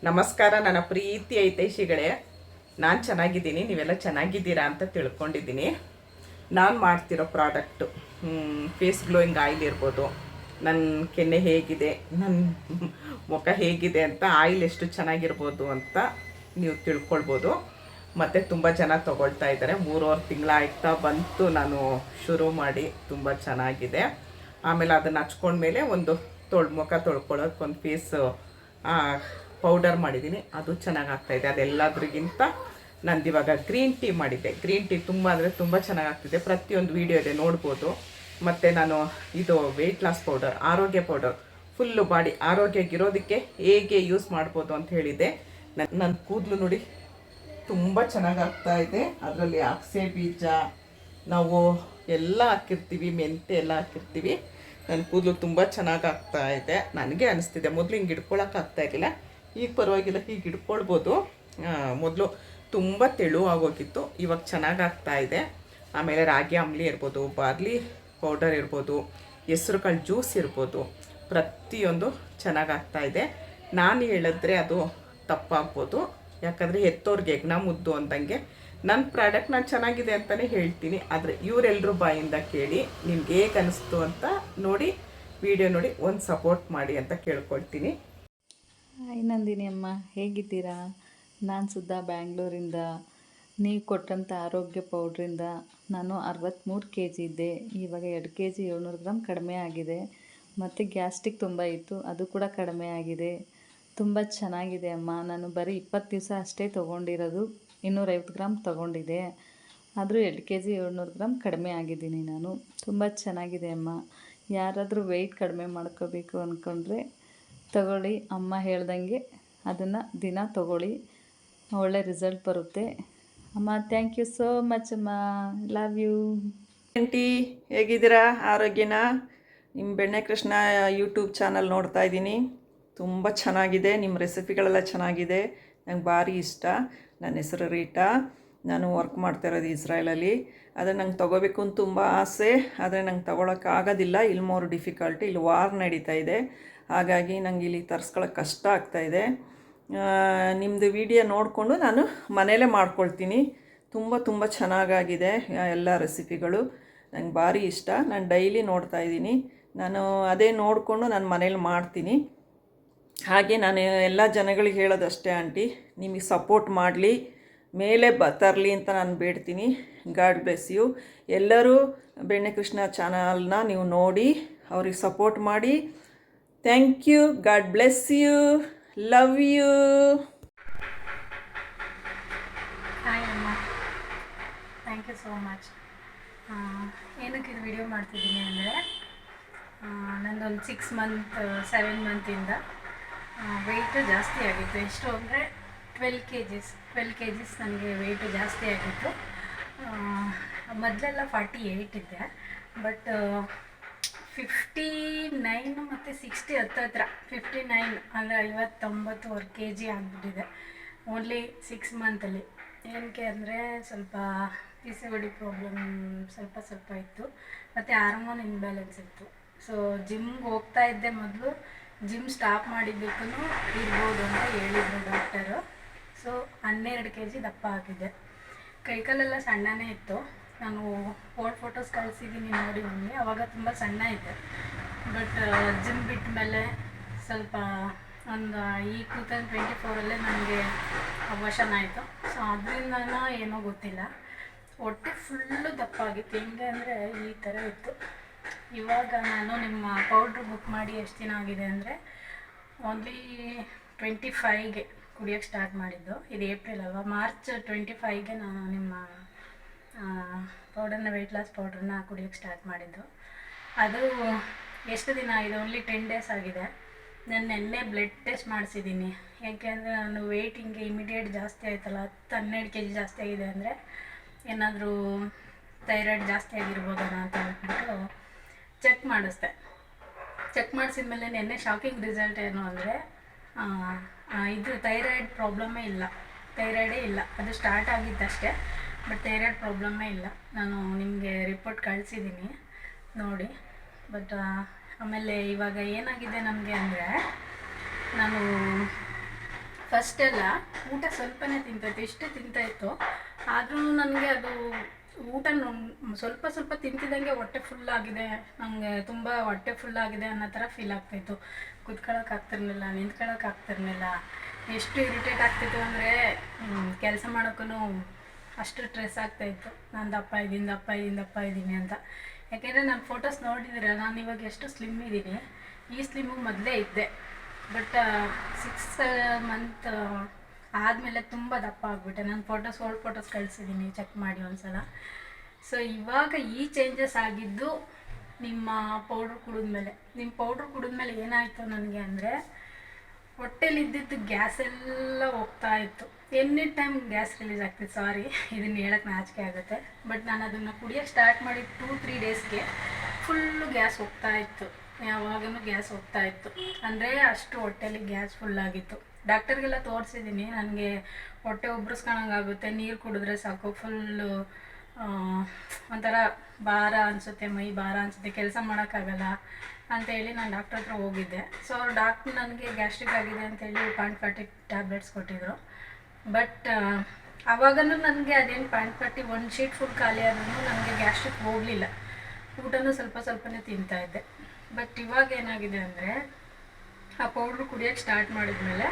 ನಮಸ್ಕಾರ ನನ್ನ ಪ್ರೀತಿ ಐತೈಷಿಗಳೇ. ನಾನು ಚೆನ್ನಾಗಿದ್ದೀನಿ, ನೀವೆಲ್ಲ ಚೆನ್ನಾಗಿದ್ದೀರಾ ಅಂತ ತಿಳ್ಕೊಂಡಿದ್ದೀನಿ. ನಾನು ಮಾಡ್ತಿರೋ ಪ್ರಾಡಕ್ಟು ಫೇಸ್ ಗ್ಲೋಯಿಂಗ್ ಆಯಿಲ್ ಇರ್ಬೋದು, ನನ್ನ ಕೆನ್ನೆ ಹೇಗಿದೆ, ನನ್ನ ಮುಖ ಹೇಗಿದೆ ಅಂತ ಆಯಿಲ್ ಎಷ್ಟು ಚೆನ್ನಾಗಿರ್ಬೋದು ಅಂತ ನೀವು ತಿಳ್ಕೊಳ್ಬೋದು. ಮತ್ತು ತುಂಬ ಜನ ತೊಗೊಳ್ತಾ ಇದ್ದಾರೆ. 3-4 ತಿಂಗಳಾಗ್ತಾ ಬಂತು ನಾನು ಶುರು ಮಾಡಿ. ತುಂಬ ಚೆನ್ನಾಗಿದೆ. ಆಮೇಲೆ ಅದನ್ನು ಹಚ್ಕೊಂಡ್ಮೇಲೆ ಒಂದು ಮುಖ ತೊಳ್ಕೊಳ್ಳೋಕೆ ಒಂದು ಫೇಸ್ ಪೌಡರ್ ಮಾಡಿದ್ದೀನಿ, ಅದು ಚೆನ್ನಾಗಿ ಆಗ್ತಾಯಿದೆ. ಅದೆಲ್ಲದ್ರಿಗಿಂತ ನಂದು ಇವಾಗ ಗ್ರೀನ್ ಟೀ ಮಾಡಿದ್ದೆ. ಗ್ರೀನ್ ಟೀ ತುಂಬ ಅಂದರೆ ತುಂಬ ಚೆನ್ನಾಗಾಗ್ತಿದೆ. ಪ್ರತಿಯೊಂದು ವೀಡಿಯೋ ಇದೆ, ನೋಡ್ಬೋದು. ಮತ್ತು ನಾನು ಇದು ವೆಯ್ಟ್ ಲಾಸ್ ಪೌಡರ್, ಆರೋಗ್ಯ ಪೌಡರ್, ಫುಲ್ಲು ಬಾಡಿ ಆರೋಗ್ಯಗಿರೋದಕ್ಕೆ ಹೇಗೆ ಯೂಸ್ ಮಾಡ್ಬೋದು ಅಂತ ಹೇಳಿದೆ. ನನ್ನ ಕೂದಲು ನೋಡಿ ತುಂಬ ಚೆನ್ನಾಗಾಗ್ತಾ ಇದೆ. ಅದರಲ್ಲಿ ಅಗಸೆ ಬೀಜ ನಾವು ಎಲ್ಲ ಹಾಕಿರ್ತೀವಿ, ಮೆಂತೆ ಎಲ್ಲ ಹಾಕಿರ್ತೀವಿ. ನನ್ನ ಕೂದಲು ತುಂಬ ಚೆನ್ನಾಗಾಗ್ತಾ ಇದೆ. ನನಗೆ ಅನಿಸ್ತಿದೆ, ಮೊದಲು ಹಿಂಗೆ ಹಿಡ್ಕೊಳಕ್ಕಾಗ್ತಾ ಇರಲಿಲ್ಲ, ಈಗ ಪರವಾಗಿಲ್ಲ, ಹೀಗೆ ಹಿಡ್ಕೊಳ್ಬೋದು. ಮೊದಲು ತುಂಬ ತೆಳುವಾಗೋಗಿತ್ತು, ಇವಾಗ ಚೆನ್ನಾಗಾಗ್ತಾ ಇದೆ. ಆಮೇಲೆ ರಾಗಿ ಅಂಬ್ಲಿ ಇರ್ಬೋದು, ಬಾರ್ಲಿ ಪೌಡರ್ ಇರ್ಬೋದು, ಹೆಸ್ರು ಕಾಳು ಜ್ಯೂಸ್ ಇರ್ಬೋದು, ಪ್ರತಿಯೊಂದು ಚೆನ್ನಾಗಾಗ್ತಾ ಇದೆ. ನಾನು ಹೇಳಿದ್ರೆ ಅದು ತಪ್ಪಾಗ್ಬೋದು, ಯಾಕಂದರೆ ಹೆತ್ತೋರ್ಗೆ ಯಜ್ಞ ಮುದ್ದು ಅಂದಂಗೆ ನನ್ನ ಪ್ರಾಡಕ್ಟ್ ನಾನು ಚೆನ್ನಾಗಿದೆ ಅಂತಲೇ ಹೇಳ್ತೀನಿ. ಆದರೆ ಇವರೆಲ್ಲರೂ ಬಾಯಿಂದ ಕೇಳಿ ನಿಮ್ಗೆ ಹೇಗೆ ಅನಿಸ್ತು ಅಂತ ನೋಡಿ, ವಿಡಿಯೋ ನೋಡಿ ಒಂದು ಸಪೋರ್ಟ್ ಮಾಡಿ ಅಂತ ಕೇಳ್ಕೊಳ್ತೀನಿ. ಹಾಯ್ ನಂದಿನಿ ಅಮ್ಮ, ಹೇಗಿದ್ದೀರಾ? ನಾನು ಸುಧಾ ಬ್ಯಾಂಗ್ಳೂರಿಂದ. ನೀವು ಕೊಟ್ಟಂಥ ಆರೋಗ್ಯ ಪೌಡ್ರಿಂದ ನಾನು 63 kg ಇದ್ದೆ. ಇವಾಗ 2 kg 700 ಗ್ರಾಮ್ ಕಡಿಮೆ ಆಗಿದೆ. ಮತ್ತು ಗ್ಯಾಸ್ಟ್ರಿಕ್ ತುಂಬ ಇತ್ತು, ಅದು ಕೂಡ ಕಡಿಮೆ ಆಗಿದೆ. ತುಂಬ ಚೆನ್ನಾಗಿದೆ ಅಮ್ಮ. ನಾನು ಬರೀ 20 ದಿವಸ ಅಷ್ಟೇ ತೊಗೊಂಡಿರೋದು, 250 ಗ್ರಾಮ್ ತೊಗೊಂಡಿದ್ದೆ. ಆದರೂ 2 kg 700 ಗ್ರಾಮ್ ಕಡಿಮೆ ಆಗಿದ್ದೀನಿ ನಾನು. ತುಂಬ ಚೆನ್ನಾಗಿದೆ ಅಮ್ಮ. ಯಾರಾದರೂ ವೆಯ್ಟ್ ಕಡಿಮೆ ಮಾಡ್ಕೋಬೇಕು ಅಂದ್ಕೊಂಡ್ರೆ ತಗೊಳ್ಳಿ, ಅಮ್ಮ ಹೇಳ್ದಂಗೆ ಅದನ್ನು ದಿನ ತಗೊಳ್ಳಿ, ಒಳ್ಳೆ ರಿಸಲ್ಟ್ ಬರುತ್ತೆ ಅಮ್ಮ. ಥ್ಯಾಂಕ್ ಯು ಸೋ ಮಚ್ ಅಮ್ಮ, ಲವ್ ಯು. ಆಂಟಿ ಹೇಗಿದ್ದೀರಾ? ಆರೋಗ್ಯನ? ನಿಮ್ಮ ಬೆಣ್ಣೆ ಕೃಷ್ಣ ಯೂಟ್ಯೂಬ್ ಚಾನಲ್ ನೋಡ್ತಾ ಇದ್ದೀನಿ. ತುಂಬ ಚೆನ್ನಾಗಿದೆ, ನಿಮ್ಮ ರೆಸಿಪಿಗಳೆಲ್ಲ ಚೆನ್ನಾಗಿದೆ, ನಂಗೆ ಭಾರಿ ಇಷ್ಟ. ನನ್ನ ಹೆಸರು ರೀಟಾ, ನಾನು ವರ್ಕ್ ಮಾಡ್ತಾ ಇರೋದು ಇಸ್ರಾಯೇಲಲ್ಲಿ. ಆದರೆ ನಂಗೆ ತೊಗೋಬೇಕು ಅಂತ ತುಂಬ ಆಸೆ, ಆದರೆ ನಂಗೆ ತೊಗೊಳಕ್ಕಾಗೋದಿಲ್ಲ. ಇಲ್ಲಿ ಮೋರ್ ಡಿಫಿಕಲ್ಟಿ, ಇಲ್ಲಿ ವಾರ್ ನಡೀತಾ ಇದೆ, ಹಾಗಾಗಿ ನಂಗೆ ಇಲ್ಲಿ ತರಿಸ್ಕೊಳ್ಳೋಕೆ ಕಷ್ಟ ಆಗ್ತಾಯಿದೆ. ನಿಮ್ಮದು ವಿಡಿಯೋ ನೋಡಿಕೊಂಡು ನಾನು ಮನೇಲೇ ಮಾಡ್ಕೊಳ್ತೀನಿ. ತುಂಬ ತುಂಬ ಚೆನ್ನಾಗಾಗಿದೆ ಎಲ್ಲ ರೆಸಿಪಿಗಳು, ನಂಗೆ ಭಾರಿ ಇಷ್ಟ. ನಾನು ಡೈಲಿ ನೋಡ್ತಾ ಇದ್ದೀನಿ, ನಾನು ಅದೇ ನೋಡಿಕೊಂಡು ನಾನು ಮನೇಲಿ ಮಾಡ್ತೀನಿ. ಹಾಗೆ ನಾನು ಎಲ್ಲ ಜನಗಳಿಗೆ ಹೇಳೋದಷ್ಟೇ ಆಂಟಿ, ನಿಮಗೆ ಸಪೋರ್ಟ್ ಮಾಡಲಿ, ಮೇಲೆ ತರಲಿ ಅಂತ ನಾನು ಬೇಡ್ತೀನಿ. God bless you. ಎಲ್ಲರೂ ಬೆಣ್ಣೆ ಕೃಷ್ಣ ಚಾನಲ್ನ ನೀವು ನೋಡಿ ಅವ್ರಿಗೆ ಸಪೋರ್ಟ್ ಮಾಡಿ. Thank you, god bless you, love you. Hi ಅಮ್ಮ, ಥ್ಯಾಂಕ್ ಯು ಸೋ ಮಚ್. ಏನಕ್ಕೆ ಇದು ವಿಡಿಯೋ ಮಾಡ್ತಿದ್ದೀನಿ ಅಂದರೆ, ನಂದೊಂದು 7 ಮಂತಿಂದ ವೆಯ್ಟು ಜಾಸ್ತಿ ಆಗಿತ್ತು. ಎಷ್ಟು ಅಂದರೆ 12 kgs ನನಗೆ ವೆಯ್ಟು ಜಾಸ್ತಿ ಆಗಿತ್ತು. ಮೊದಲೆಲ್ಲ 48 ಇದ್ದೆ, ಬಟ್ 59 ಮತ್ತು 60 ಹತ್ತಿರ 59 ಅಂದರೆ 59 kg ಆಗಿಬಿಟ್ಟಿದೆ ಓನ್ಲಿ 6 ಮಂತಲ್ಲಿ. ಏನಕ್ಕೆ ಅಂದರೆ ಸ್ವಲ್ಪ PCOD ಪ್ರಾಬ್ಲಮ್ ಸ್ವಲ್ಪ ಇತ್ತು, ಮತ್ತು ಹಾರ್ಮೋನ್ ಇನ್ಬ್ಯಾಲೆನ್ಸ್ ಇತ್ತು. ಸೊ ಜಿಮ್ಗೆ ಹೋಗ್ತಾ ಇದ್ದೆ. ಮೊದಲು ಜಿಮ್ ಸ್ಟಾಪ್ ಮಾಡಿದ್ದಕ್ಕೂ ಇರ್ಬೋದು ಅಂತ ಹೇಳಿದರು ಡಾಕ್ಟರು. ಸೊ 12 kg ದಪ್ಪ ಆಗಿದ್ದೆ. ಕೈಕಾಲೆಲ್ಲ ಸಣ್ಣನೇ ಇತ್ತು. ನಾನು ಓಲ್ಡ್ ಫೋಟೋಸ್ ಕಳಿಸಿದ್ದೀನಿ ನೋಡಿ ನಿಮಗೆ, ಆವಾಗ ತುಂಬ ಸಣ್ಣ ಇದ್ದೆ. ಬಟ್ ಜಿಮ್ ಬಿಟ್ಟ ಮೇಲೆ ಸ್ವಲ್ಪ ಒಂದು ಈ 2024 ನನಗೆ ಅವಶನ ಆಯಿತು. ಸೊ ಅದರಿಂದನೋ ಏನೋ ಗೊತ್ತಿಲ್ಲ, ಹೊಟ್ಟೆ ಫುಲ್ಲು ದಪ್ಪ ಆಗಿತ್ತು. ಹೆಂಗೆ ಅಂದರೆ ಈ ಥರ ಇತ್ತು. ಇವಾಗ ನಾನು ನಿಮ್ಮ ಪೌಡ್ರ್ ಬುಕ್ ಮಾಡಿ ಎಷ್ಟು ದಿನ ಆಗಿದೆ ಅಂದರೆ, ಓನ್ಲಿ 25ಗೆ ಕುಡಿಯೋಕ್ಕೆ ಸ್ಟಾರ್ಟ್ ಮಾಡಿದ್ದು. ಇದು ಏಪ್ರಿಲ್ ಅಲ್ವಾ, ಮಾರ್ಚ್ 25ಗೆ ನಾನು ನಿಮ್ಮ ಪೌಡರ್ನ, ವೆಯ್ಟ್ ಲಾಸ್ ಪೌಡ್ರನ್ನ ಕುಡಿಯೋಕ್ಕೆ ಸ್ಟಾರ್ಟ್ ಮಾಡಿದ್ದು. ಅದು ಎಷ್ಟು ದಿನ ಆಗಿದೆ? ಓನ್ಲಿ 10 days ಆಗಿದೆ. ನಾನು ನೆನ್ನೆ ಬ್ಲಡ್ ಟೆಸ್ಟ್ ಮಾಡಿಸಿದ್ದೀನಿ. ಯಾಕೆಂದರೆ ನಾನು ವೆಯ್ಟ್ ಹಿಂಗೆ ಇಮಿಡಿಯೇಟ್ ಜಾಸ್ತಿ ಆಯ್ತಲ್ಲ, 12 kg ಜಾಸ್ತಿ ಆಗಿದೆ ಅಂದರೆ ಏನಾದರೂ ಥೈರಾಯ್ಡ್ ಜಾಸ್ತಿ ಆಗಿರ್ಬೋದಲ್ಲ ಅಂತ ಹೇಳ್ಬಿಟ್ಟು ಚೆಕ್ ಮಾಡಿಸ್ದೆ. ಚೆಕ್ ಮಾಡಿಸಿದ ಮೇಲೆ ನೆನ್ನೆ ಶಾಕಿಂಗ್ ರಿಸಲ್ಟ್ ಏನು ಅಂದರೆ, ಇದು ಥೈರಾಯ್ಡ್ ಪ್ರಾಬ್ಲಮ್ಮೇ ಇಲ್ಲ, ಥೈರಾಯ್ಡೇ ಇಲ್ಲ. ಅದು ಸ್ಟಾರ್ಟ್ ಆಗಿದ್ದಷ್ಟೇ, ಬಟ್ ಥೈರಾಯ್ಡ್ ಪ್ರಾಬ್ಲಮ್ಮೇ ಇಲ್ಲ. ನಾನು ನಿಮಗೆ ರಿಪೋರ್ಟ್ ಕಳಿಸಿದ್ದೀನಿ ನೋಡಿ. ಬಟ್ ಆಮೇಲೆ ಇವಾಗ ಏನಾಗಿದೆ ನಮಗೆ ಅಂದರೆ, ನಾನು ಫಸ್ಟೆಲ್ಲ ಊಟ ಸ್ವಲ್ಪನೇ ತಿಂತಾಯಿತ್ತು, ಇಷ್ಟೇ ತಿಂತಾಯಿತ್ತು. ಆದ್ರೂ ನನಗೆ ಅದು ಊಟ ಸ್ವಲ್ಪ ಸ್ವಲ್ಪ ತಿಂತಿದ್ದಂಗೆ ಹೊಟ್ಟೆ ಫುಲ್ಲಾಗಿದೆ, ನನಗೆ ತುಂಬ ಹೊಟ್ಟೆ ಫುಲ್ಲಾಗಿದೆ ಅನ್ನೋ ಥರ ಫೀಲ್ ಆಗ್ತಾಯಿತ್ತು. ಕುತ್ಕೊಳ್ಳೋಕೆ ಆಗ್ತಿರ್ಲಿಲ್ಲ, ನಿಂತ್ಕೊಳ್ಳೋಕೆ ಆಗ್ತಿರ್ಲಿಲ್ಲ. ಎಷ್ಟು ಇರಿಟೇಟ್ ಆಗ್ತಿತ್ತು ಅಂದರೆ ಕೆಲಸ ಮಾಡೋಕ್ಕೂ ಅಷ್ಟು ಸ್ಟ್ರೆಸ್ ಆಗ್ತಾಯಿತ್ತು. ನಾನು ದಪ್ಪ ಇದ್ದೀನಿ ಅಂತ. ಯಾಕೆಂದರೆ ನಾನು ಫೋಟೋಸ್ ನೋಡಿದ್ದೀರ, ನಾನು ಇವಾಗ ಎಷ್ಟು ಸ್ಲಿಮ್ ಇದ್ದೀನಿ. ಈ ಸ್ಲಿಮ್ಮಿಗೆ ಮೊದಲೇ ಇದ್ದೆ, ಬಟ್ 6 ಮಂತ್ ಆದಮೇಲೆ ತುಂಬ ದಪ್ಪ ಆಗಿಬಿಟ್ಟೆ. ನಾನು ಓಲ್ಡ್ ಫೋಟೋಸ್ ಕಳಿಸಿದ್ದೀನಿ, ಚೆಕ್ ಮಾಡಿ ಒಂದ್ಸಲ. ಸೊ ಇವಾಗ ಈ ಚೇಂಜಸ್ ಆಗಿದ್ದು ನಿಮ್ಮ ಪೌಡ್ರ್ ಕುಡಿದ್ಮೇಲೆ. ನಿಮ್ಮ ಪೌಡ್ರ್ ಕುಡಿದ್ಮೇಲೆ ಏನಾಯಿತು ನನಗೆ ಅಂದರೆ, ಹೊಟ್ಟೆಲಿದ್ದಿದ್ದು ಗ್ಯಾಸ್ ಎಲ್ಲ ಹೋಗ್ತಾ ಇತ್ತು. ಎನಿ ಟೈಮ್ ಗ್ಯಾಸ್ ರಿಲೀಸ್ ಆಗ್ತಿತ್ತು. ಸಾರಿ, ಇದನ್ನು ಹೇಳಕ್ಕೆ ನಾಚಿಕೆ ಆಗುತ್ತೆ, ಬಟ್ ನಾನು ಅದನ್ನು ಕುಡಿಯೋಕ್ಕೆ ಸ್ಟಾರ್ಟ್ ಮಾಡಿ 2-3 ಡೇಸ್ಗೆ ಫುಲ್ಲು ಗ್ಯಾಸ್ ಹೋಗ್ತಾ ಇತ್ತು. ಯಾವಾಗೂ ಗ್ಯಾಸ್ ಹೋಗ್ತಾ ಇತ್ತು ಅಂದರೆ ಅಷ್ಟು ಹೊಟ್ಟೆಲಿ ಗ್ಯಾಸ್ ಫುಲ್ಲಾಗಿತ್ತು. ಡಾಕ್ಟರ್ಗೆಲ್ಲ ತೋರಿಸಿದ್ದೀನಿ, ನನಗೆ ಹೊಟ್ಟೆ ಉಬ್ರಿಸ್ಕೊಳಂಗಾಗುತ್ತೆ, ನೀರು ಕುಡಿದ್ರೆ ಸಾಕು, ಫುಲ್ಲು ಒಂಥರ ಭಾರ ಅನಿಸುತ್ತೆ, ಮೈ ಭಾರ ಅನಿಸುತ್ತೆ, ಕೆಲಸ ಮಾಡೋಕ್ಕಾಗಲ್ಲ ಅಂತೇಳಿ ನಾನು ಡಾಕ್ಟ್ರ್ ಹತ್ರ ಹೋಗಿದ್ದೆ. ಸೊ ಅವ್ರು ಡಾಕ್ಟ್ರು ನನಗೆ ಗ್ಯಾಸ್ಟ್ರಿಕ್ ಆಗಿದೆ ಅಂತೇಳಿ 0.40 ಟ್ಯಾಬ್ಲೆಟ್ಸ್ ಕೊಟ್ಟಿದ್ದರು. ಬಟ್ ಆವಾಗೂ ನನಗೆ ಅದೇನು 0.40 1 ಶೀಟ್ ಫುಲ್ ಖಾಲಿ ಆದ್ರೂ ನನಗೆ ಗ್ಯಾಸ್ಟ್ರಿಕ್ ಹೋಗಲಿಲ್ಲ. ಊಟನೂ ಸ್ವಲ್ಪನೇ ತಿಂತಾಯಿದ್ದೆ. ಬಟ್ ಇವಾಗ ಏನಾಗಿದೆ ಅಂದರೆ, ಆ ಪೌಡ್ರು ಕುಡಿಯೋಕ್ಕೆ ಸ್ಟಾರ್ಟ್ ಮಾಡಿದ್ಮೇಲೆ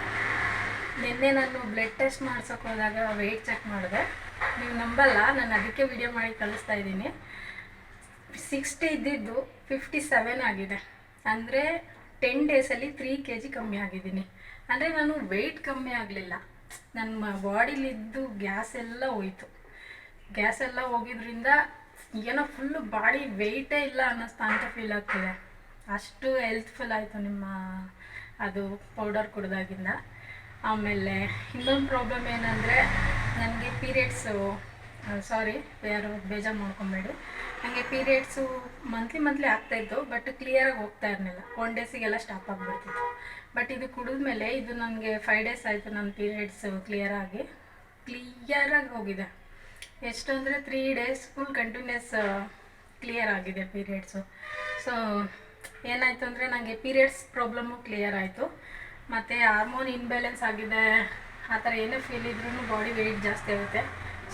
ನಿನ್ನೆ ನಾನು ಬ್ಲಡ್ ಟೆಸ್ಟ್ ಮಾಡ್ಸೋಕೆ ಹೋದಾಗ ವೆಯ್ಟ್ ಚೆಕ್ ಮಾಡಿದೆ. ನೀವು ನಂಬಲ್ಲ, ನಾನು ಅದಕ್ಕೆ ವಿಡಿಯೋ ಮಾಡಿ ಕಳಿಸ್ತಾ ಇದ್ದೀನಿ. 60 ಇದ್ದಿದ್ದು 57 ಆಗಿದೆ. ಅಂದರೆ 10 ಡೇಸಲ್ಲಿ 3 kg ಕಮ್ಮಿ ಆಗಿದ್ದೀನಿ. ಅಂದರೆ ನಾನು ವೆಯ್ಟ್ ಕಮ್ಮಿ ಆಗಲಿಲ್ಲ, ನನ್ನ ಬಾಡಿಲಿದ್ದು ಗ್ಯಾಸ್ ಎಲ್ಲ ಹೋಯಿತು. ಗ್ಯಾಸ್ ಎಲ್ಲ ಹೋಗಿದ್ರಿಂದ ಏನೋ ಫುಲ್ಲು ಬಾಡಿ ವೆಯ್ಟೇ ಇಲ್ಲ ಅನ್ನಿಸ್ತಾ ಅಂತ ಫೀಲ್ ಆಗ್ತಿದೆ. ಅಷ್ಟು ಹೆಲ್ತ್ಫುಲ್ ಆಯಿತು ನಿಮ್ಮ ಅದು ಪೌಡರ್ ಕುಡ್ದಾಗಿಂದ. ಆಮೇಲೆ ಇನ್ನೊಂದು ಪ್ರಾಬ್ಲಮ್ ಏನಂದರೆ, ನನಗೆ ಪೀರಿಯಡ್ಸು, ಸಾರಿ ಯಾರು ಬೇಜಾರು ಮಾಡ್ಕೊಬೇಡಿ, ನನಗೆ ಪೀರಿಯಡ್ಸು ಮಂತ್ಲಿ ಆಗ್ತಾಯಿತ್ತು, ಬಟ್ ಕ್ಲಿಯರಾಗಿ ಹೋಗ್ತಾ ಇರಲಿಲ್ಲ. 1 ಡೇಸಿಗೆಲ್ಲ ಸ್ಟಾಪ್ ಆಗಿಬಿಡ್ತಿತ್ತು. ಬಟ್ ಇದು ಕುಡಿದ್ಮೇಲೆ ಇದು ನನಗೆ 5 ಡೇಸ್ ಆಯಿತು ನನ್ನ ಪೀರಿಯಡ್ಸು ಕ್ಲಿಯರಾಗಿ ಹೋಗಿದೆ. ಎಷ್ಟು ಅಂದರೆ 3 ಡೇಸ್ ಫುಲ್ ಕಂಟಿನ್ಯೂಸ್ ಕ್ಲಿಯರ್ ಆಗಿದೆ ಪೀರಿಯಡ್ಸು. ಸೊ ಏನಾಯಿತು ಅಂದರೆ, ನನಗೆ ಪೀರಿಯಡ್ಸ್ ಪ್ರಾಬ್ಲಮ್ಮು ಕ್ಲಿಯರ್ ಆಯಿತು, ಮತ್ತು ಹಾರ್ಮೋನ್ ಇನ್ಬ್ಯಾಲೆನ್ಸ್ ಆಗಿದೆ ಆ ಥರ ಏನೇ ಫೀಲ್ ಇದ್ರೂ ಬಾಡಿ ವೆಯ್ಟ್ ಜಾಸ್ತಿ ಆಗುತ್ತೆ.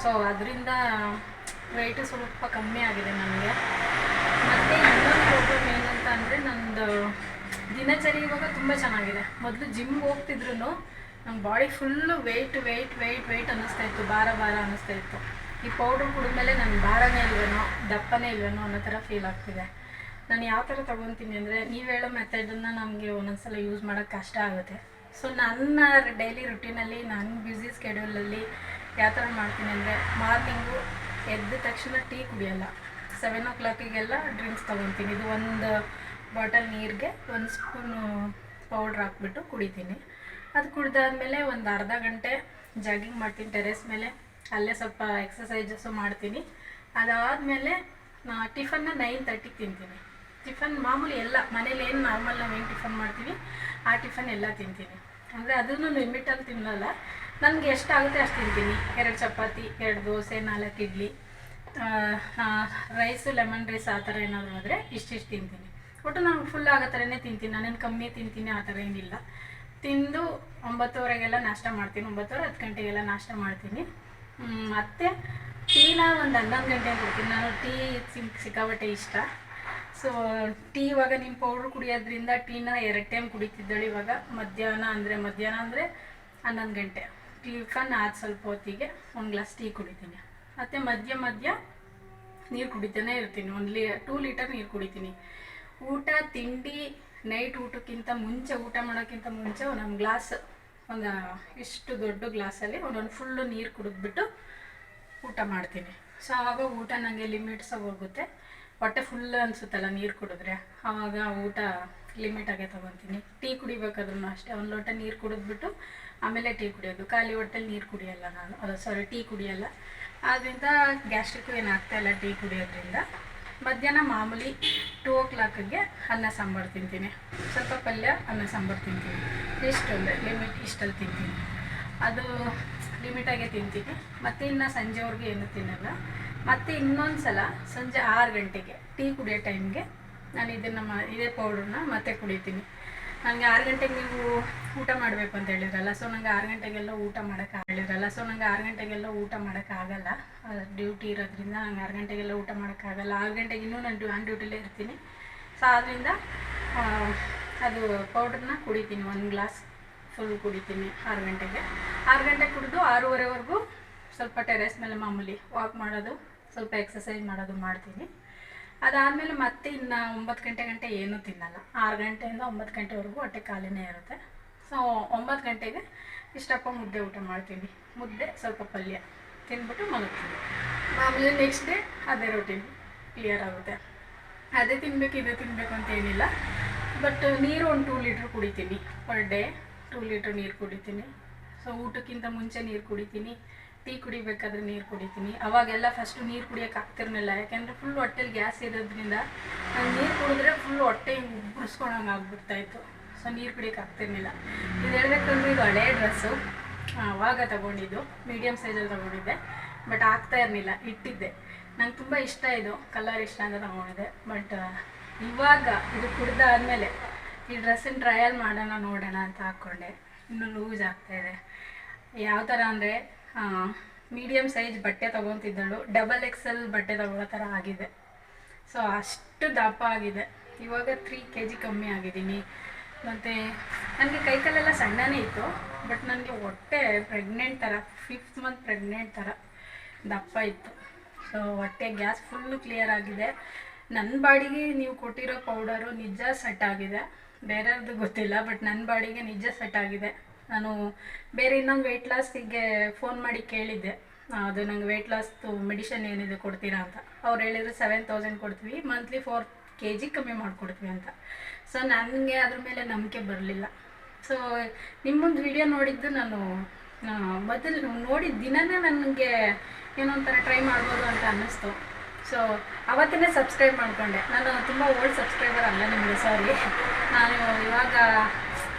ಸೊ ಅದರಿಂದ ವೆಯ್ಟು ಸ್ವಲ್ಪ ಕಮ್ಮಿ ಆಗಿದೆ ನನಗೆ. ಮತ್ತು ಇನ್ನೊಂದು ಪ್ರಾಬ್ಲಮ್ ಏನಂತ ಅಂದರೆ, ನನ್ನದು ದಿನಚರಿ ಇವಾಗ ತುಂಬ ಚೆನ್ನಾಗಿದೆ. ಮೊದಲು ಜಿಮ್ಗೆ ಹೋಗ್ತಿದ್ರು ನಮ್ಮ ಬಾಡಿ ಫುಲ್ಲು ವೆಯ್ಟ್ ಅನ್ನಿಸ್ತಾಯಿತ್ತು, ಭಾರ ಅನ್ನಿಸ್ತಾಯಿತ್ತು. ಈ ಪೌಡ್ರ್ ಕುಡಿದ್ಮೇಲೆ ನನ್ನ ಭಾರನೇ ಇಲ್ವೇನೋ, ದಪ್ಪನೇ ಇಲ್ವೇನೋ ಅನ್ನೋ ಥರ ಫೀಲ್ ಆಗ್ತಿದೆ. ನಾನು ಯಾವ ಥರ ತೊಗೊತೀನಿ ಅಂದರೆ, ನೀವು ಹೇಳೋ ಮೆಥಡನ್ನು ನಮಗೆ ಒಂದೊಂದ್ಸಲ ಯೂಸ್ ಮಾಡೋಕ್ಕೆ ಕಷ್ಟ ಆಗುತ್ತೆ. ಸೊ ನನ್ನ ಡೈಲಿ ರುಟೀನಲ್ಲಿ, ನನ್ನ ಬ್ಯುಸಿ ಸ್ಕೆಡ್ಯೂಲಲ್ಲಿ ಯಾವ ಥರ ಮಾಡ್ತೀನಿ ಅಂದರೆ, ಮಾರ್ನಿಂಗು ಎದ್ದ ತಕ್ಷಣ ಟೀ ಕುಡಿಯೋಲ್ಲ, 7 o'clockಗೆಲ್ಲ ಡ್ರಿಂಕ್ಸ್ ತೊಗೊತೀನಿ. ಇದು 1 ಬಾಟಲ್ ನೀರಿಗೆ 1 ಸ್ಪೂನು ಪೌಡ್ರ್ ಹಾಕ್ಬಿಟ್ಟು ಕುಡಿತೀನಿ. ಅದು ಕುಡ್ದಾದ್ಮೇಲೆ ಒಂದು ಅರ್ಧ ಗಂಟೆ ಜಾಗಿಂಗ್ ಮಾಡ್ತೀನಿ ಟೆರೆಸ್ ಮೇಲೆ, ಅಲ್ಲೇ ಸ್ವಲ್ಪ ಎಕ್ಸಸೈಸಸ್ಸು ಮಾಡ್ತೀನಿ. ಅದಾದಮೇಲೆ ಟಿಫನ್ನ 9:30 ತಿಂತೀನಿ. ಟಿಫನ್ ಮಾಮೂಲಿ ಎಲ್ಲ ಮನೇಲಿ ಏನು ನಾರ್ಮಲ್ ನಾವೇನು ಟಿಫನ್ ಮಾಡ್ತೀವಿ ಆ ಟಿಫನ್ ಎಲ್ಲ ತಿಂತೀನಿ. ಅಂದರೆ ಅದನ್ನು ಲಿಮಿಟಲ್ಲಿ ತಿನ್ನಲ್ಲ, ನನಗೆ ಎಷ್ಟಾಗುತ್ತೆ ಅಷ್ಟು ತಿಂತೀನಿ. 2 chapati, 2 dosa, 4 idli, rice, lemon rice ಆ ಥರ ಏನಾದರೂ ಆದರೆ ಇಷ್ಟಿಷ್ಟು ತಿಂತೀನಿ. ಒಟ್ಟು ನಾನು ಫುಲ್ ಆಗೋ ಥರನೇ ತಿಂತೀನಿ, ನಾನೇನು ಕಮ್ಮಿ ತಿಂತೀನಿ ಆ ಥರ ಏನಿಲ್ಲ. ತಿಂದು 9:30ಗೆಲ್ಲ ನಾಷ್ಟ ಮಾಡ್ತೀನಿ, 9:30-10 ಗಂಟೆಗೆಲ್ಲ ನಾಷ್ಟ ಮಾಡ್ತೀನಿ. ಮತ್ತು ಟೀನ ಒಂದು 11 ಗಂಟೆಗೆ ಕೊಡ್ತೀನಿ. ನಾನು ಟೀ ಸಿಕ್ಕಾಬಟ್ಟೆ ಇಷ್ಟ. ಸೊ ಟೀ ಇವಾಗ ನಿಮ್ಮ ಪೌಡ್ರ್ ಕುಡಿಯೋದ್ರಿಂದ ಟೀನ 2 ಟೈಮ್ ಕುಡಿತಿದ್ದಾಳೆ. ಇವಾಗ ಮಧ್ಯಾಹ್ನ ಅಂದರೆ 11 ಗಂಟೆ ಟಿಫನ್ ಆದ ಸ್ವಲ್ಪ ಹೊತ್ತಿಗೆ 1 ಗ್ಲಾಸ್ ಟೀ ಕುಡಿತೀನಿ. ಮತ್ತು ಮಧ್ಯ ನೀರು ಕುಡಿತಾನೆ ಇರ್ತೀನಿ. 2 ಲೀಟರ್ ನೀರು ಕುಡಿತೀನಿ. ಊಟ ತಿಂಡಿ ನೈಟ್ ಊಟಕ್ಕಿಂತ ಮುಂಚೆ, ಊಟ ಮಾಡೋಕ್ಕಿಂತ ಮುಂಚೆ 1 ಗ್ಲಾಸ್, ಒಂದು ಇಷ್ಟು ದೊಡ್ಡ ಗ್ಲಾಸಲ್ಲಿ ಒಂದೊಂದು ಫುಲ್ಲು ನೀರು ಕುಡಿದ್ಬಿಟ್ಟು ಊಟ ಮಾಡ್ತೀನಿ. ಸೊ ಆವಾಗ ಊಟ ನನಗೆ ಲಿಮಿಟ್ಸಾಗಿ ಹೋಗುತ್ತೆ. ಹೊಟ್ಟೆ ಫುಲ್ ಅನಿಸುತ್ತಲ್ಲ ನೀರು ಕುಡಿದ್ರೆ, ಆವಾಗ ಊಟ ಲಿಮಿಟಾಗೆ ತೊಗೊತೀನಿ. ಟೀ ಕುಡಿಬೇಕಾದ್ರೂ ಅಷ್ಟೇ 1 ಲೋಟ ನೀರು ಕುಡಿದ್ಬಿಟ್ಟು ಆಮೇಲೆ ಟೀ ಕುಡಿಯೋದು. ಖಾಲಿ ಹೊಟ್ಟೆಲಿ ನೀರು ಕುಡಿಯೋಲ್ಲ ನಾನು, ಟೀ ಕುಡಿಯೋಲ್ಲ. ಆದ್ದರಿಂದ ಗ್ಯಾಸ್ಟ್ರಿಕ್ಕು ಏನು ಆಗ್ತಾಯಿಲ್ಲ ಟೀ ಕುಡಿಯೋದ್ರಿಂದ. ಮಧ್ಯಾಹ್ನ ಮಾಮೂಲಿ 2 o'clockಗೆ ಅನ್ನ ಸಾಂಬಾರು ತಿಂತೀನಿ, ಸ್ವಲ್ಪ ಪಲ್ಯ, ಅನ್ನ ಸಾಂಬಾರು ತಿಂತೀನಿ. ಇಷ್ಟೊಂದು ಲಿಮಿಟ್, ಇಷ್ಟಲ್ಲಿ ತಿಂತೀನಿ, ಅದು ಲಿಮಿಟಾಗೆ ತಿಂತೀನಿ. ಮತ್ತು ಇನ್ನು ಸಂಜೆವರೆಗೂ ಏನೂ ತಿನ್ನಲ್ಲ. ಮತ್ತು ಇನ್ನೊಂದು ಸಲ ಸಂಜೆ 6 ಗಂಟೆಗೆ ಟೀ ಕುಡಿಯೋ ಟೈಮ್ಗೆ ನಾನು ಇದೇ ಪೌಡ್ರನ್ನ ಮತ್ತೆ ಕುಡಿತೀನಿ. ನನಗೆ 6 ಗಂಟೆಗೆ ನೀವು ಊಟ ಮಾಡಬೇಕು ಅಂತ ಹೇಳಿದ್ರಲ್ಲ, ಸೊ ನನಗೆ 6 ಗಂಟೆಗೆಲ್ಲ ಊಟ ಮಾಡೋಕ್ಕಾಗಲ್ಲ. ಡ್ಯೂಟಿ ಇರೋದ್ರಿಂದ ನಂಗೆ 6 ಗಂಟೆಗೆಲ್ಲ ಊಟ ಮಾಡೋಕ್ಕಾಗಲ್ಲ. 6 ಗಂಟೆಗೆ ಇನ್ನೂ ನಾನು ಆನ್ ಡ್ಯೂಟಿಲೇ ಇರ್ತೀನಿ. ಸೊ ಆದ್ದರಿಂದ ಅದು ಪೌಡ್ರನ್ನ ಕುಡಿತೀನಿ, 1 ಗ್ಲಾಸ್ ಫುಲ್ ಕುಡಿತೀನಿ 6 ಗಂಟೆಗೆ. 6 ಗಂಟೆಗೆ ಕುಡಿದು 6:30ವರೆಗೂ ಸ್ವಲ್ಪ ಟೆರೆಸ್ ಮೇಲೆ ಮಾಮೂಲಿ ವಾಕ್ ಮಾಡೋದು, ಸ್ವಲ್ಪ ಎಕ್ಸಸೈಸ್ ಮಾಡೋದು ಮಾಡ್ತೀನಿ. ಅದಾದಮೇಲೆ ಮತ್ತೆ ಇನ್ನು 9 ಗಂಟೆ ಏನೂ ತಿನ್ನಲ್ಲ. 6 ಗಂಟೆಯಿಂದ 9 ಗಂಟೆವರೆಗೂ ಹೊಟ್ಟೆ ಖಾಲಿನೇ ಇರುತ್ತೆ. ಸೊ 9 ಗಂಟೆಗೆ ಇಷ್ಟಪ್ಪ ಮುದ್ದೆ ಊಟ ಮಾಡ್ತೀನಿ. ಮುದ್ದೆ ಸ್ವಲ್ಪ ಪಲ್ಯ ತಿಂದ್ಬಿಟ್ಟು ಮಲಗ್ತೀನಿ. ಮಾಮೂಲಿ ನೆಕ್ಸ್ಟ್ ಡೇ ಅದೇ ರೊಟೀನ್ ಕ್ಲಿಯರ್ ಆಗುತ್ತೆ. ಅದೇ ತಿನ್ನಬೇಕು ಇದೇ ತಿನ್ನಬೇಕು ಅಂತ ಏನಿಲ್ಲ. ಬಟ್ ನೀರು ಒಂದು 2 ಲೀಟ್ರ್ ಕುಡಿತೀನಿ ಪರ್ ಡೇ. 2 ಲೀಟ್ರ್ ನೀರು ಕುಡಿತೀನಿ. ಸೊ ಊಟಕ್ಕಿಂತ ಮುಂಚೆ ನೀರು ಕುಡಿತೀನಿ, ಟೀ ಕುಡಿಬೇಕಾದ್ರೆ ನೀರು ಕುಡಿತೀನಿ. ಅವಾಗೆಲ್ಲ ಫಸ್ಟು ನೀರು ಕುಡಿಯೋಕೆ ಆಗ್ತಿರ್ಲಿಲ್ಲ, ಯಾಕೆಂದರೆ ಫುಲ್ ಹೊಟ್ಟೆಲಿ ಗ್ಯಾಸ್ ಇರೋದ್ರಿಂದ ನಾನು ನೀರು ಕುಡಿದ್ರೆ ಫುಲ್ ಹೊಟ್ಟೆ ಉಬ್ಬಿಸ್ಕೊಳಂಗೆ ಆಗ್ಬಿಡ್ತಾಯಿತ್ತು. ಸೊ ನೀರು ಕುಡಿಯೋಕೆ ಆಗ್ತಿರ್ಲಿಲ್ಲ. ಇದು ಹೇಳ್ಬೇಕಂದ್ರೆ ಇದು ಹಳೇ ಡ್ರೆಸ್ಸು, ಆವಾಗ ತೊಗೊಂಡಿದ್ದು, ಮೀಡಿಯಮ್ ಸೈಜಲ್ಲಿ ತೊಗೊಂಡಿದ್ದೆ. ಬಟ್ ಆಗ್ತಾ ಇರಲಿಲ್ಲ, ಇಟ್ಟಿದ್ದೆ. ನಂಗೆ ತುಂಬ ಇಷ್ಟ, ಇದು ಕಲರ್ ಇಷ್ಟ ಅಂತ ತೊಗೊಂಡಿದ್ದೆ. ಬಟ್ ಇವಾಗ ಇದು ಕುಡ್ದಾದ್ಮೇಲೆ ಈ ಡ್ರೆಸ್ಸನ್ನು ಟ್ರಯಲ್ ಮಾಡೋಣ ನೋಡೋಣ ಅಂತ ಹಾಕ್ಕೊಂಡೆ. ಇನ್ನೂ ಲೂಸ್ ಆಗ್ತಾಯಿದೆ. ಯಾವ ಥರ ಅಂದರೆ ಮೀಡಿಯಮ್ ಸೈಜ್ ಬಟ್ಟೆ ತೊಗೊತಿದ್ದಳು, XXL ಬಟ್ಟೆ ತೊಗೊಳ್ಳೋ ಥರ ಆಗಿದೆ. ಸೊ ಅಷ್ಟು ದಪ್ಪ ಆಗಿದೆ. ಇವಾಗ 3 kg ಕಮ್ಮಿ ಆಗಿದ್ದೀನಿ. ಮತ್ತು ನನಗೆ ಕೈಕಾಲೆಲ್ಲ ಸಣ್ಣನೇ ಇತ್ತು, ಬಟ್ ನನಗೆ ಹೊಟ್ಟೆ ಪ್ರೆಗ್ನೆಂಟ್ ಥರ, 5th ಮಂತ್ ಪ್ರೆಗ್ನೆಂಟ್ ಥರ ದಪ್ಪ ಇತ್ತು. ಸೊ ಹೊಟ್ಟೆ ಗ್ಯಾಸ್ ಫುಲ್ಲು ಕ್ಲಿಯರ್ ಆಗಿದೆ. ನನ್ನ ಬಾಡಿಗೆ ನೀವು ಕೊಟ್ಟಿರೋ ಪೌಡರು ನಿಜ ಸೆಟ್ ಆಗಿದೆ, ಬೇರೆಯವ್ರದ್ದು ಗೊತ್ತಿಲ್ಲ. ಬಟ್ ನನ್ನ ಬಾಡಿಗೆ ನಿಜ ಸೆಟ್ ಆಗಿದೆ. ನಾನು ಬೇರೆ ಇನ್ನೊಂದು ವೆಯ್ಟ್ ಲಾಸಿಗೆ ಫೋನ್ ಮಾಡಿ ಕೇಳಿದ್ದೆ, ಅದು ನಂಗೆ ವೆಯ್ಟ್ ಲಾಸ್ದು ಮೆಡಿಷನ್ ಏನಿದೆ ಕೊಡ್ತೀರಾ ಅಂತ. ಅವ್ರು ಹೇಳಿದ್ರು 7000 ಕೊಡ್ತೀವಿ, ಮಂತ್ಲಿ 4 kg ಕಮ್ಮಿ ಮಾಡಿಕೊಡ್ತೀವಿ ಅಂತ. ಸೊ ನನಗೆ ಅದ್ರ ಮೇಲೆ ನಂಬಿಕೆ ಬರಲಿಲ್ಲ. ಸೊ ನಿಮ್ಮೊಂದು ವಿಡಿಯೋ ನೋಡಿದ್ದು ನಾನು ಮೊದಲು ನೋಡಿದ ದಿನವೇ ನನಗೆ ಏನೋ ಒಂಥರ ಟ್ರೈ ಮಾಡ್ಬೋದು ಅಂತ ಅನ್ನಿಸ್ತು. ಸೊ ಅವತ್ತೇ ಸಬ್ಸ್ಕ್ರೈಬ್ ಮಾಡಿಕೊಂಡೆ. ನಾನು ತುಂಬ ಓಲ್ಡ್ ಸಬ್ಸ್ಕ್ರೈಬರ್ ಅಲ್ಲ ನಿಮಗೆ, ಸಾರಿ. ನಾನು ಇವಾಗ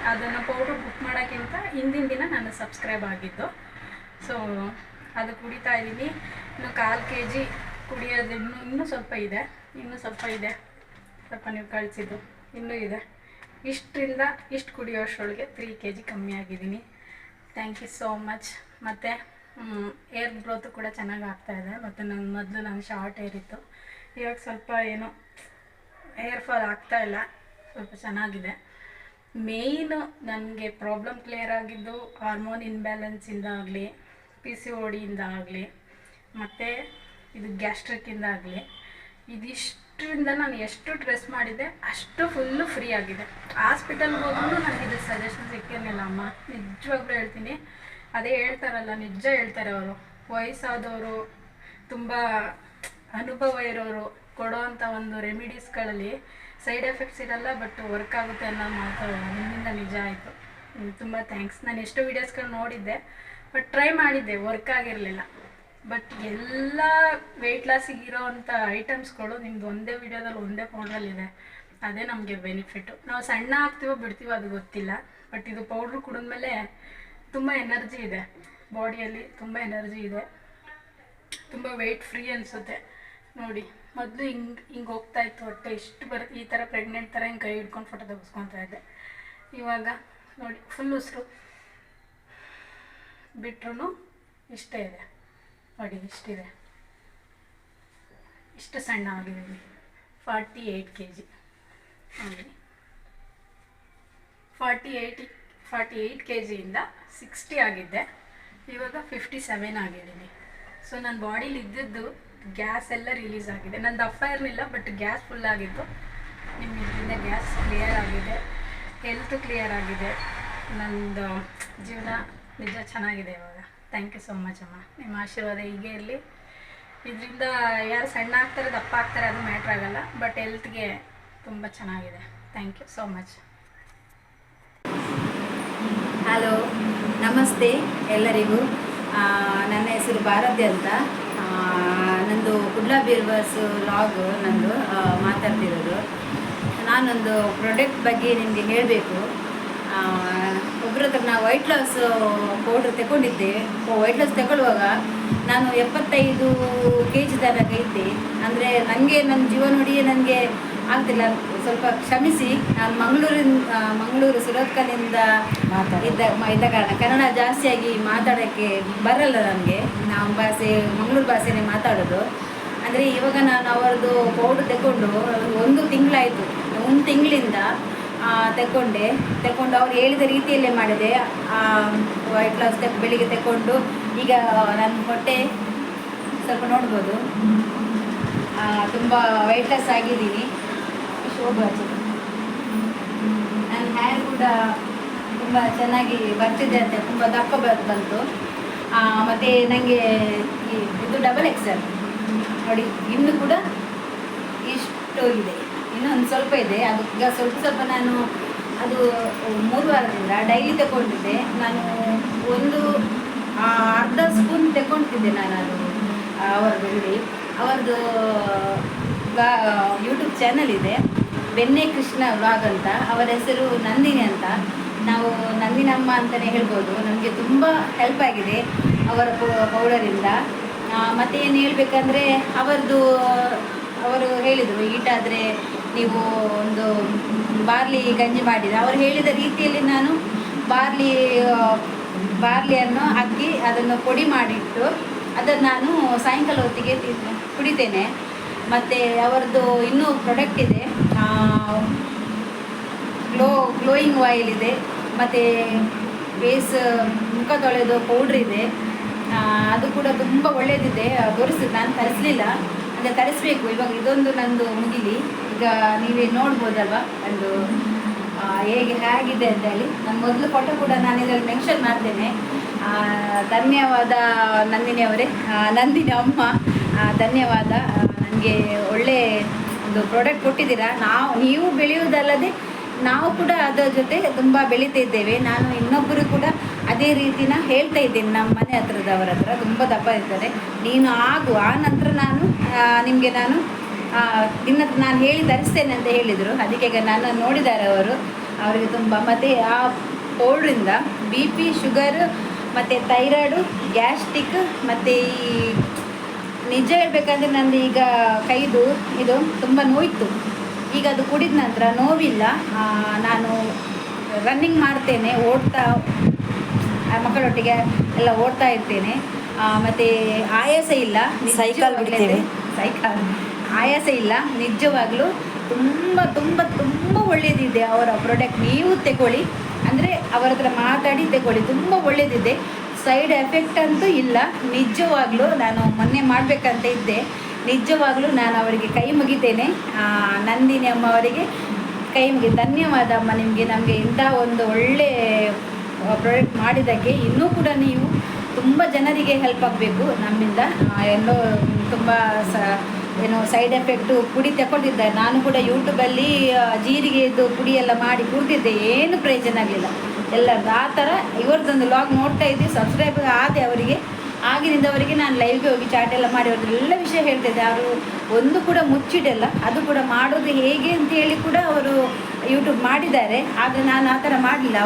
ಅದನ್ನು ಪೌಡ್ರ್ ಬುಕ್ ಮಾಡೋಕ್ಕಿಂತ ಹಿಂದಿನ ದಿನ ನಾನು ಸಬ್ಸ್ಕ್ರೈಬ್ ಆಗಿದ್ದು. ಸೊ ಅದು ಕುಡಿತಾ ಇದ್ದೀನಿ. ಇನ್ನು 1/4 kg ಕುಡಿಯೋದು ಇನ್ನೂ ಸ್ವಲ್ಪ ಇದೆ, ಸ್ವಲ್ಪ ನೀವು ಕಳಿಸಿದ್ದು ಇನ್ನೂ ಇದೆ. ಇಷ್ಟರಿಂದ ಇಷ್ಟು ಕುಡಿಯೋಷ್ಟರೊಳಗೆ 3 kg ಕಮ್ಮಿ ಆಗಿದ್ದೀನಿ. Thank you so much. ಮತ್ತು ಏರ್ ಗ್ರೋತು ಕೂಡ ಚೆನ್ನಾಗಿ ಆಗ್ತಾಯಿದೆ. ಮತ್ತು ಮೊದಲು ಶಾರ್ಟ್ ಏರ್ ಇತ್ತು, ಇವಾಗ ಸ್ವಲ್ಪ ಏನೋ ಹೇರ್ ಫಾಲ್ ಆಗ್ತಾಯಿಲ್ಲ, ಸ್ವಲ್ಪ ಚೆನ್ನಾಗಿದೆ. ಮೇಯ್ನು ನನಗೆ ಪ್ರಾಬ್ಲಮ್ ಕ್ಲಿಯರ್ ಆಗಿದ್ದು ಹಾರ್ಮೋನ್ ಇನ್ಬ್ಯಾಲೆನ್ಸಿಂದ ಆಗಲಿ, PCOD ಇಂದ ಆಗಲಿ, ಮತ್ತು ಇದು ಗ್ಯಾಸ್ಟ್ರಿಕ್ಕಿಂದ ಆಗಲಿ. ಇದಿಷ್ಟರಿಂದ ನಾನು ಎಷ್ಟು ಡ್ರೆಸ್ ಮಾಡಿದ್ದೆ ಅಷ್ಟು ಫುಲ್ಲು ಫ್ರೀ ಆಗಿದೆ. ಹಾಸ್ಪಿಟಲ್ಗೆ ಹೋದ್ರೂ ನನಗೆ ಇದು ಸಜೆಷನ್ ಸಿಕ್ಕಿರಲಿಲ್ಲ ಅಮ್ಮ, ನಿಜವಾಗ್ಲೂ ಹೇಳ್ತೀನಿ. ಅದೇ ಹೇಳ್ತಾರಲ್ಲ, ನಿಜ ಹೇಳ್ತಾರೆ ಅವರು, ವಯಸ್ಸಾದವರು, ತುಂಬ ಅನುಭವ ಇರೋರು ಕೊಡೋವಂಥ ಒಂದು ರೆಮಿಡೀಸ್ಗಳಲ್ಲಿ ಸೈಡ್ ಎಫೆಕ್ಟ್ಸ್ ಇರಲ್ಲ, ಬಟ್ ವರ್ಕ್ ಆಗುತ್ತೆ ಅನ್ನೋ ಮಾತು ನಿಮ್ಮಿಂದ ನಿಜ ಆಯಿತು. ತುಂಬ ಥ್ಯಾಂಕ್ಸ್. ನಾನು ಎಷ್ಟೋ ವೀಡಿಯೋಸ್ಗಳು ನೋಡಿದ್ದೆ, ಬಟ್ ಟ್ರೈ ಮಾಡಿದ್ದೆ, ವರ್ಕ್ ಆಗಿರಲಿಲ್ಲ. ಬಟ್ ಎಲ್ಲ ವೆಯ್ಟ್ ಲಾಸಿಗೆ ಇರೋವಂಥ ಐಟಮ್ಸ್ಗಳು ನಿಮ್ದು ಒಂದೇ ವೀಡಿಯೋದಲ್ಲಿ ಒಂದೇ ಪೌಡ್ರಲ್ಲಿದೆ. ಅದೇ ನಮಗೆ ಬೆನಿಫಿಟ್ಟು. ನಾವು ಸಣ್ಣ ಆಗ್ತೀವೋ ಬಿಡ್ತೀವೋ ಅದು ಗೊತ್ತಿಲ್ಲ, ಬಟ್ ಇದು ಪೌಡ್ರು ಕುಡಿದ್ಮೇಲೆ ತುಂಬ ಎನರ್ಜಿ ಇದೆ ಬಾಡಿಯಲ್ಲಿ, ತುಂಬ ಎನರ್ಜಿ ಇದೆ, ತುಂಬ ವೆಯ್ಟ್ ಫ್ರೀ ಅನಿಸುತ್ತೆ. ನೋಡಿ, ಮೊದಲು ಹಿಂಗೆ ಹೋಗ್ತಾಯಿತ್ತು ಹೊಟ್ಟೆ, ಇಷ್ಟು ಬರುತ್ತೆ, ಈ ಥರ ಪ್ರೆಗ್ನೆಂಟ್ ಥರ ಹಿಂಗೆ ಕೈ ಹಿಡ್ಕೊಂಡು ಫೋಟೋ ತೆಗೆಸ್ಕೊತಾ ಇದ್ದೆ. ಇವಾಗ ನೋಡಿ ಫುಲ್ ಉಸಿರು ಬಿಟ್ರೂ ಇಷ್ಟೇ ಇದೆ. ನೋಡಿ ಇಷ್ಟಿದೆ, ಇಷ್ಟು ಸಣ್ಣ ಆಗಿದ್ದೀನಿ. 48 kg ನೋಡಿ, 48 kgಯಿಂದ 60 ಆಗಿದ್ದೆ, ಇವಾಗ 57 ಆಗಿದ್ದೀನಿ. ಸೊ ನನ್ನ ಬಾಡೀಲಿ ಇದ್ದಿದ್ದು ಗ್ಯಾಸ್ ಎಲ್ಲ ರಿಲೀಸ್ ಆಗಿದೆ. ನನ್ನ ದಪ್ಪ ಇರಲಿಲ್ಲ, ಬಟ್ ಗ್ಯಾಸ್ ಫುಲ್ ಆಗಿತ್ತು. ನಿಮ್ಮ ಇದರಿಂದ ಗ್ಯಾಸ್ ಕ್ಲಿಯರ್ ಆಗಿದೆ, ಹೆಲ್ತ್ ಕ್ಲಿಯರ್ ಆಗಿದೆ, ನಂದು ಜೀವನ ನಿಜ ಚೆನ್ನಾಗಿದೆ ಇವಾಗ. ಥ್ಯಾಂಕ್ ಯು ಸೋ ಮಚ್ ಅಮ್ಮ. ನಿಮ್ಮ ಆಶೀರ್ವಾದ ಹೀಗೆ ಇರಲಿ. ಇದರಿಂದ ಯಾರು ಸಣ್ಣ ಆಗ್ತಾರೆ ದಪ್ಪ ಆಗ್ತಾರೆ ಅದು ಮ್ಯಾಟ್ರ್ ಆಗಲ್ಲ, ಬಟ್ ಹೆಲ್ತ್ಗೆ ತುಂಬ ಚೆನ್ನಾಗಿದೆ. Thank you so much. Hello, ನಮಸ್ತೆ ಎಲ್ಲರಿಗೂ. ನನ್ನ ಹೆಸರು ಭಾರತಿ ಅಂತ. ನಂದು ಕುಡ್ಲಾ ಬೀರ್ವರ್ಸ್ ಲಾಗ್ ನಂದು ಮಾತಾಡ್ತಿರೋದು. ನಾನೊಂದು ಪ್ರಾಡಕ್ಟ್ ಬಗ್ಗೆ ನಿಮಗೆ ಹೇಳಬೇಕು. ಒಬ್ಬರ ಹತ್ರ ನಾವು ವೈಟ್ ಲಾಸ್ ಪೌಡ್ರ್ ತಗೊಂಡಿದ್ದೆ. ವೈಟ್ ಲಾಸ್ ತಗೊಳ್ಳುವಾಗ ನಾನು 75 kg ತನಕ ಇದ್ದೆ. ಅಂದರೆ ನನಗೆ ನನ್ನ ಜೀವನೋಡಿಯೇ ನನಗೆ ಆಗ್ತಿಲ್ಲ, ಸ್ವಲ್ಪ ಕ್ಷಮಿಸಿ. ನಾನು ಮಂಗಳೂರು ಸುರತ್ಕಲಿಂದ ಇದ್ದ ಕಾರಣ ಕನ್ನಡ ಜಾಸ್ತಿಯಾಗಿ ಮಾತಾಡೋಕ್ಕೆ ಬರಲ್ಲ ನನಗೆ. ನಾವು ಮಂಗಳೂರು ಭಾಷೆನೇ ಮಾತಾಡೋದು. ಅಂದರೆ ಇವಾಗ ನಾನು ಅವರದ್ದು ಪೌಡ್ರ್ ತಗೊಂಡು ಒಂದು ತಿಂಗಳಾಯಿತು, ಒಂದು ತಿಂಗಳಿಂದ ತಗೊಂಡು ಅವ್ರು ಹೇಳಿದ ರೀತಿಯಲ್ಲೇ ಮಾಡಿದೆ. ವೈಟ್ ಲಾಸ್ ಬೆಳಿಗ್ಗೆ ತಗೊಂಡು ಈಗ ನನ್ನ ಹೊಟ್ಟೆ ಸ್ವಲ್ಪ ನೋಡ್ಬೋದು, ತುಂಬ ವೈಟ್ ಲಾಸ್ ಆಗಿದ್ದೀನಿ. ನನ್ನ ಹೇರ್ ಕೂಡ ತುಂಬ ಚೆನ್ನಾಗಿ ಬರ್ತಿದೆ ಅಂತ, ತುಂಬ ದಪ್ಪ ಬಂತು. ಮತ್ತು ನನಗೆ ಇದು ಡಬಲ್ ಎಕ್ಸೆಲ್ ನೋಡಿ, ಇನ್ನು ಕೂಡ ಇಷ್ಟು ಇದೆ, ಇನ್ನೊಂದು ಸ್ವಲ್ಪ ಇದೆ. ಅದು ಈಗ ಸ್ವಲ್ಪ ನಾನು ಅದು 3 ವಾರದಿಂದ ಡೈಲಿ ತಗೊಂಡಿದ್ದೆ. ನಾನು ಒಂದು ಅರ್ಧ ಸ್ಪೂನ್ ತಗೊಳ್ತಿದ್ದೆ ನಾನು. ಅದು ಅವರದ್ದು ಯೂಟ್ಯೂಬ್ ಚಾನಲ್ ಇದೆ, ಬೆಣ್ಣೆ ಕೃಷ್ಣ ವ್ಲಾಗ್ ಅಂತ. ಅವರ ಹೆಸರು ನಂದಿನಿ ಅಂತ. ನಾವು ನಂದಿನಮ್ಮ ಅಂತಲೇ ಹೇಳ್ಬೋದು. ನಮಗೆ ತುಂಬ ಹೆಲ್ಪ್ ಆಗಿದೆ ಅವರ ಪೌಡರಿಂದ. ಮತ್ತು ಏನು ಹೇಳಬೇಕಂದ್ರೆ ಅವರು ಹೇಳಿದರು, ಈಟಾದರೆ ನೀವು ಒಂದು ಬಾರ್ಲಿ ಗಂಜಿ ಮಾಡಿದರೆ, ಅವರು ಹೇಳಿದ ರೀತಿಯಲ್ಲಿ ನಾನು ಬಾರ್ಲಿಯನ್ನು ಹಾಕಿ ಅದನ್ನು ಪುಡಿ ಮಾಡಿಟ್ಟು ಅದನ್ನು ನಾನು ಸಾಯಂಕಾಲ ಹೊತ್ತಿಗೆ ಕುಡಿತೇನೆ. ಮತ್ತು ಅವರದ್ದು ಇನ್ನೂ ಪ್ರಾಡಕ್ಟ್ ಇದೆ, ಗ್ಲೋಯಿಂಗ್ ಆಯಿಲ್ ಇದೆ, ಮತ್ತು ಮುಖ ತೊಳೆದು ಪೌಡ್ರ್ ಇದೆ. ಅದು ಕೂಡ ತುಂಬ ಒಳ್ಳೆಯದಿದೆ. ತೋರಿಸಿದ್ದು ನಾನು ತರಿಸಲಿಲ್ಲ, ಅಂದರೆ ತರಿಸ್ಬೇಕು. ಇವಾಗ ಇದೊಂದು ನಂದು ಮುಗಿಲಿ. ಈಗ ನೀವೇ ನೋಡ್ಬೋದಲ್ವ ಒಂದು ಹೇಗಿದೆ ಅಂತ ಹೇಳಿ. ನಾನು ಮೊದಲು ಫೋಟೋ ಕೂಡ ನಾನು ಇದರಲ್ಲಿ ಮೆನ್ಷನ್ ಮಾಡ್ತೇನೆ. ಧನ್ಯವಾದ ನಂದಿನಿ ಅಮ್ಮ, ಧನ್ಯವಾದ. ನನಗೆ ಒಳ್ಳೆ ಒಂದು ಪ್ರಾಡಕ್ಟ್ ಕೊಟ್ಟಿದ್ದೀರಾ. ನೀವು ಬೆಳೆಯುವುದಲ್ಲದೆ ನಾವು ಕೂಡ ಅದರ ಜೊತೆ ತುಂಬ ಬೆಳೀತಾ ಇದ್ದೇವೆ. ನಾನು ಇನ್ನೊಬ್ಬರು ಕೂಡ ಅದೇ ರೀತಿನ ಹೇಳ್ತಾ ಇದ್ದೇನೆ. ನಮ್ಮ ಮನೆ ಹತ್ರದವರ ಹತ್ರ ತುಂಬ ದಪ್ಪ ಇರ್ತಾರೆ, ನೀನು ಆ ನಂತರ ನಿಮಗೆ ನಾನು ಹೇಳಿ ತರಿಸ್ತೇನೆ ಅಂತ ಹೇಳಿದರು. ಅದಕ್ಕೆ ನಾನು ನೋಡಿದ್ದಾರೆ ಅವರಿಗೆ ತುಂಬ. ಮತ್ತು ಆ ಪೌಡ್ರಿಂದ BP, ಶುಗರ್ ಮತ್ತು ಥೈರಾಯ್ಡು, ಗ್ಯಾಸ್ಟ್ರಿಕ್, ಮತ್ತು ಈ ನಿಜ ಹೇಳ್ಬೇಕಂದ್ರೆ ನಂದು ಈಗ ಕೈದು ಇದು ತುಂಬ ನೋಯಿತು. ಈಗ ಅದು ಕುಡಿದ ನಂತರ ನೋವಿಲ್ಲ. ನಾನು ರನ್ನಿಂಗ್ ಮಾಡ್ತೇನೆ, ಮಕ್ಕಳೊಟ್ಟಿಗೆ ಎಲ್ಲ ಓಡ್ತಾ ಇರ್ತೇನೆ. ಮತ್ತು ಆಯಾಸ ಇಲ್ಲ, ಆಯಾಸ ಇಲ್ಲ. ನಿಜವಾಗ್ಲೂ ತುಂಬ ತುಂಬ ತುಂಬ ಒಳ್ಳೆಯದಿದೆ ಅವರ ಪ್ರಾಡಕ್ಟ್. ನೀವು ತಗೊಳ್ಳಿ, ಅಂದರೆ ಅವರ ಹತ್ರ ಮಾತಾಡಿ ತಗೊಳ್ಳಿ, ತುಂಬ ಒಳ್ಳೆಯದಿದೆ. ಸೈಡ್ ಎಫೆಕ್ಟ್ ಅಂತೂ ಇಲ್ಲ. ನಿಜವಾಗ್ಲೂ ನಾನು ಮೊನ್ನೆ ಮಾಡಬೇಕಂತ ಇದ್ದೆ. ನಿಜವಾಗ್ಲೂ ನಾನು ಅವರಿಗೆ ಕೈ ಮುಗಿತೇನೆ. ನಂದಿನಿ ಅಮ್ಮ ಅವರಿಗೆ ಕೈ ಧನ್ಯವಾದ ಅಮ್ಮ ನಿಮಗೆ. ನಮಗೆ ಇಂಥ ಒಂದು ಒಳ್ಳೆ ಪ್ರಾಡಕ್ಟ್ ಮಾಡಿದ್ದಕ್ಕೆ. ಇನ್ನೂ ಕೂಡ ನೀವು ತುಂಬ ಜನರಿಗೆ ಹೆಲ್ಪ್ ಆಗಬೇಕು ನಮ್ಮಿಂದ. ಎಲ್ಲೋ ತುಂಬ ಸೈಡ್ ಎಫೆಕ್ಟು ಪುಡಿ ತಗೊಂಡಿದ್ದಾರೆ. ನಾನು ಕೂಡ ಯೂಟ್ಯೂಬಲ್ಲಿ ಜೀರಿಗೆದು ಪುಡಿ ಎಲ್ಲ ಮಾಡಿ ಕುಡಿದಿದ್ದೆ, ಏನು ಪ್ರಯೋಜನ ಆಗಲಿಲ್ಲ ಎಲ್ಲರದ್ದು. ಆ ಥರ ಇವರದೊಂದು ವ್ಲಾಗ್ ನೋಡ್ತಾ ಇದ್ದೆ, ಸಬ್ಸ್ಕ್ರೈಬ್ ಆದೆ ಅವರಿಗೆ. ಆಗಿನಿಂದವರಿಗೆ ನಾನು ಲೈವ್ಗೆ ಹೋಗಿ ಚಾಟ್ ಎಲ್ಲ ಮಾಡಿ ಅವ್ರದ್ದೆಲ್ಲ ವಿಷಯ ಹೇಳ್ತಿದ್ದೆ. ಅವರು ಒಂದು ಕೂಡ ಮುಚ್ಚಿಡಲ್ಲ. ಅದು ಕೂಡ ಮಾಡೋದು ಹೇಗೆ ಅಂತ ಹೇಳಿ ಕೂಡ ಅವರು ಯೂಟ್ಯೂಬ್ ಮಾಡಿದ್ದಾರೆ. ಆದರೆ ನಾನು ಆ ಥರ ಮಾಡಲಿಲ್ಲ.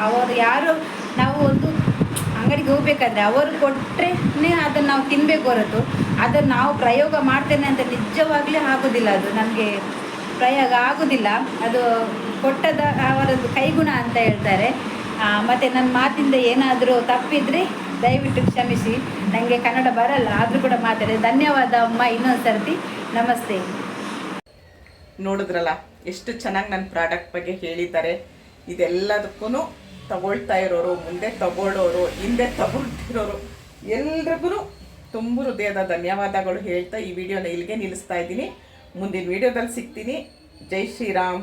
ಅವರು ಯಾರು ನಾವು ಒಂದು ಅಂಗಡಿಗೆ ಹೋಗ್ಬೇಕಾದ್ರೆ ಅವರು ಕೊಟ್ಟರೆ ಅದನ್ನು ನಾವು ತಿನ್ನಬೇಕು ಹೊರತು ಅದನ್ನು ನಾವು ಪ್ರಯೋಗ ಮಾಡ್ತೇನೆ ಅಂತ ನಿಜವಾಗಲೇ ಆಗೋದಿಲ್ಲ. ಅದು ನಮಗೆ ಪ್ರಯೋಗ ಆಗೋದಿಲ್ಲ. ಅದು ಕೊಟ್ಟದ ಅವರದ್ದು ಕೈಗುಣ ಅಂತ ಹೇಳ್ತಾರೆ. ಮತ್ತು ನನ್ನ ಮಾತಿಂದ ಏನಾದರೂ ತಪ್ಪಿದರೆ ದಯವಿಟ್ಟು ಕ್ಷಮಿಸಿ. ನನಗೆ ಕನ್ನಡ ಬರಲ್ಲ, ಆದರೂ ಕೂಡ ಮಾತಾಡಿ. ಧನ್ಯವಾದ ಅಮ್ಮ, ಇನ್ನೊಂದು ಸರ್ತಿ ನಮಸ್ತೆ. ನೋಡಿದ್ರಲ್ಲ ಎಷ್ಟು ಚೆನ್ನಾಗಿ ನನ್ನ ಪ್ರಾಡಕ್ಟ್ ಬಗ್ಗೆ ಹೇಳಿದ್ದಾರೆ. ಇದೆಲ್ಲದಕ್ಕೂ ತಗೊಳ್ತಾ ಇರೋರು, ಮುಂದೆ ತಗೊಳ್ಳೋರು, ಹಿಂದೆ ತಗೊಳ್ತಿರೋರು ಎಲ್ರಿಗೂ ತುಂಬ ಹೃದಯದ ಧನ್ಯವಾದಗಳು ಹೇಳ್ತಾ ಈ ವಿಡಿಯೋನ ಇಲ್ಲಿಗೆ ನಿಲ್ಲಿಸ್ತಾ ಇದ್ದೀನಿ. ಮುಂದಿನ ವಿಡಿಯೋದಲ್ಲಿ ಸಿಗ್ತೀನಿ. ಜೈ ಶ್ರೀರಾಮ್.